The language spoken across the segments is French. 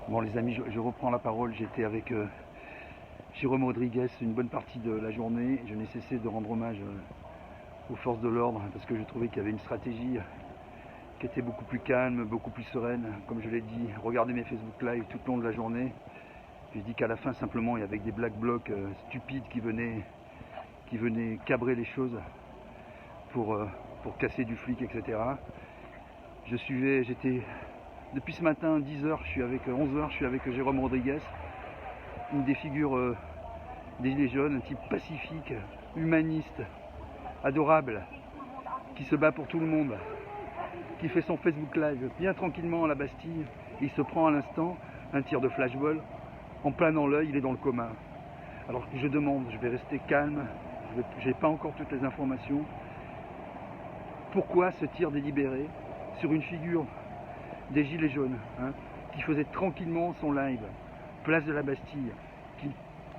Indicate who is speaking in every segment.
Speaker 1: Bon les amis, je reprends la parole. J'étais avec Jérôme Rodriguez une bonne partie de la journée. Je n'ai cessé de rendre hommage aux forces de l'ordre parce que je trouvais qu'il y avait une stratégie qui était beaucoup plus calme, beaucoup plus sereine. Comme je l'ai dit, regardez mes Facebook Live tout au long de la journée. J'ai dit qu'à la fin simplement il y avait des black blocs stupides qui venaient cabrer les choses pour casser du flic, etc. J'étais depuis ce matin 10h, 11h, je suis avec Jérôme Rodriguez, une des figures des Gilets jaunes, un type pacifique, humaniste, adorable, qui se bat pour tout le monde, qui fait son Facebook Live bien tranquillement à la Bastille. Il se prend à l'instant un tir de flashball, en plein dans l'œil, il est dans le coma. Alors je demande, je vais rester calme, je n'ai pas encore toutes les informations. Pourquoi ce tir délibéré sur une figure des Gilets jaunes, qui faisait tranquillement son live, place de la Bastille,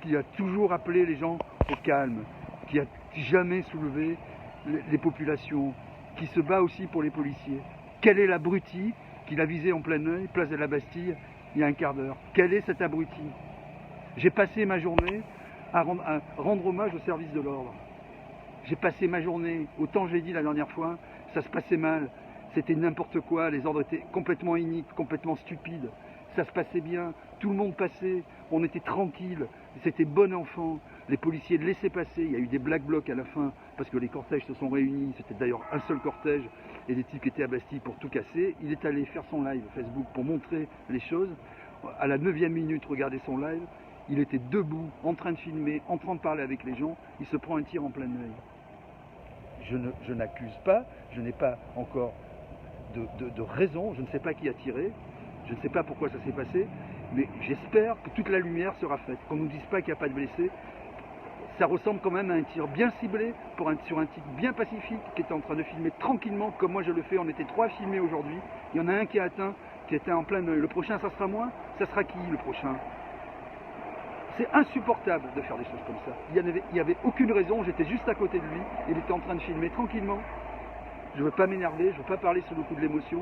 Speaker 1: qui a toujours appelé les gens au calme, qui a jamais soulevé les populations, qui se bat aussi pour les policiers. Quel est l'abruti qui l'a visé en plein œil, place de la Bastille, il y a un quart d'heure? Quel est cet abruti? J'ai passé ma journée à rendre hommage au service de l'ordre. J'ai passé ma journée, autant je l'ai dit la dernière fois, ça se passait mal, c'était n'importe quoi, les ordres étaient complètement iniques, complètement stupides, ça se passait bien, tout le monde passait, on était tranquille, c'était bon enfant, les policiers laissaient passer, il y a eu des black blocs à la fin, parce que les cortèges se sont réunis, c'était d'ailleurs un seul cortège, et des types qui étaient à Bastille pour tout casser. Il est allé faire son live Facebook pour montrer les choses, à la 9e minute, regardez son live, il était debout, en train de filmer, en train de parler avec les gens, il se prend un tir en plein œil. Je n'accuse pas, je n'ai pas encore de raison, je ne sais pas qui a tiré, je ne sais pas pourquoi ça s'est passé, mais j'espère que toute la lumière sera faite, qu'on ne nous dise pas qu'il n'y a pas de blessés. Ça ressemble quand même à un tir bien ciblé sur un type bien pacifique qui était en train de filmer tranquillement comme moi je le fais. On était 3 à filmer aujourd'hui, il y en a un qui était en plein œil. Le prochain ça sera moi, ça sera qui le prochain? C'est insupportable de faire des choses comme ça. Il n'y avait aucune raison, j'étais juste à côté de lui, il était en train de filmer tranquillement. Je ne veux pas m'énerver, je ne veux pas parler sous le coup de l'émotion,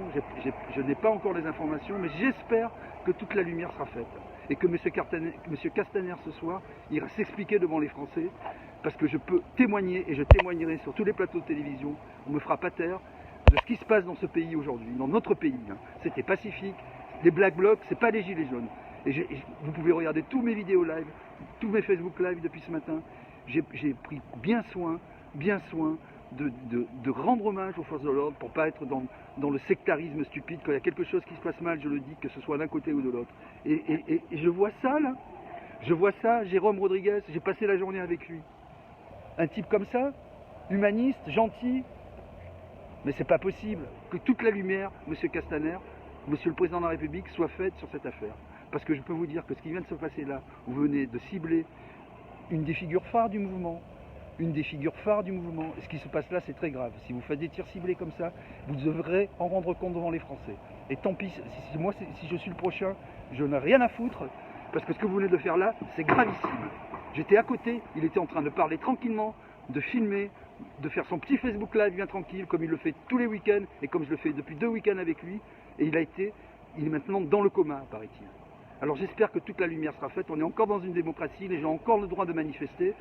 Speaker 1: je n'ai pas encore les informations, mais j'espère que toute la lumière sera faite. Et que M. Castaner ce soir ira s'expliquer devant les Français, parce que je peux témoigner, et je témoignerai sur tous les plateaux de télévision, on ne me fera pas taire, de ce qui se passe dans ce pays aujourd'hui, dans notre pays. C'était pacifique, les black blocs, ce n'est pas les Gilets jaunes. Et vous pouvez regarder tous mes vidéos live, tous mes Facebook live depuis ce matin. J'ai pris bien soin de rendre hommage aux forces de l'ordre pour ne pas être dans le sectarisme stupide. Quand il y a quelque chose qui se passe mal, je le dis, que ce soit d'un côté ou de l'autre. Et je vois ça là, je vois ça, Jérôme Rodriguez, j'ai passé la journée avec lui. Un type comme ça, humaniste, gentil, mais c'est pas possible que toute la lumière, M. Castaner, Monsieur le Président de la République, soit faite sur cette affaire. Parce que je peux vous dire que ce qui vient de se passer là, vous venez de cibler une des figures phares du mouvement. Une des figures phares du mouvement. Et ce qui se passe là, c'est très grave. Si vous faites des tirs ciblés comme ça, vous devrez en rendre compte devant les Français. Et tant pis, si je suis le prochain, je n'ai rien à foutre, parce que ce que vous venez de faire là, c'est gravissime. J'étais à côté, il était en train de parler tranquillement, de filmer, de faire son petit Facebook Live bien tranquille, comme il le fait tous les week-ends, et comme je le fais depuis 2 week-ends avec lui, et il est maintenant dans le coma, paraît-il. Alors j'espère que toute la lumière sera faite, on est encore dans une démocratie, les gens ont encore le droit de manifester,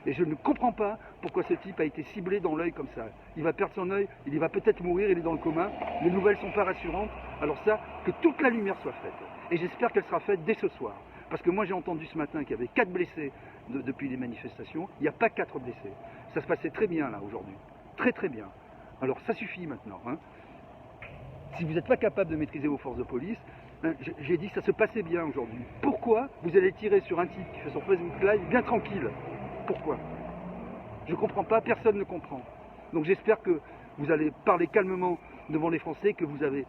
Speaker 1: et je ne comprends pas pourquoi ce type a été ciblé dans l'œil comme ça. Il va perdre son œil, il va peut-être mourir, il est dans le coma, les nouvelles ne sont pas rassurantes, alors ça, que toute la lumière soit faite. Et j'espère qu'elle sera faite dès ce soir. Parce que moi j'ai entendu ce matin qu'il y avait 4 blessés depuis les manifestations, il n'y a pas 4 blessés. Ça se passait très bien là aujourd'hui, très très bien. Alors ça suffit maintenant. Si vous n'êtes pas capable de maîtriser vos forces de police, j'ai dit que ça se passait bien aujourd'hui. Pourquoi vous allez tirer sur un type qui fait son Facebook Live bien tranquille? Pourquoi? Je ne comprends pas, personne ne comprend. Donc j'espère que vous allez parler calmement devant les Français, que vous allez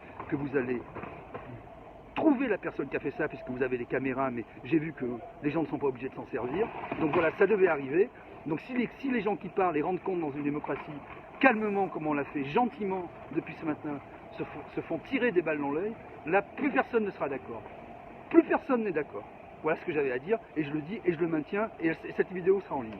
Speaker 1: trouver la personne qui a fait ça, puisque vous avez les caméras, mais j'ai vu que les gens ne sont pas obligés de s'en servir. Donc voilà, ça devait arriver. Donc si les gens qui parlent et rendent compte dans une démocratie, calmement comme on l'a fait, gentiment depuis ce matin, se font tirer des balles dans l'œil, là plus personne ne sera d'accord. Plus personne n'est d'accord. Voilà ce que j'avais à dire, et je le dis et je le maintiens, et cette vidéo sera en ligne.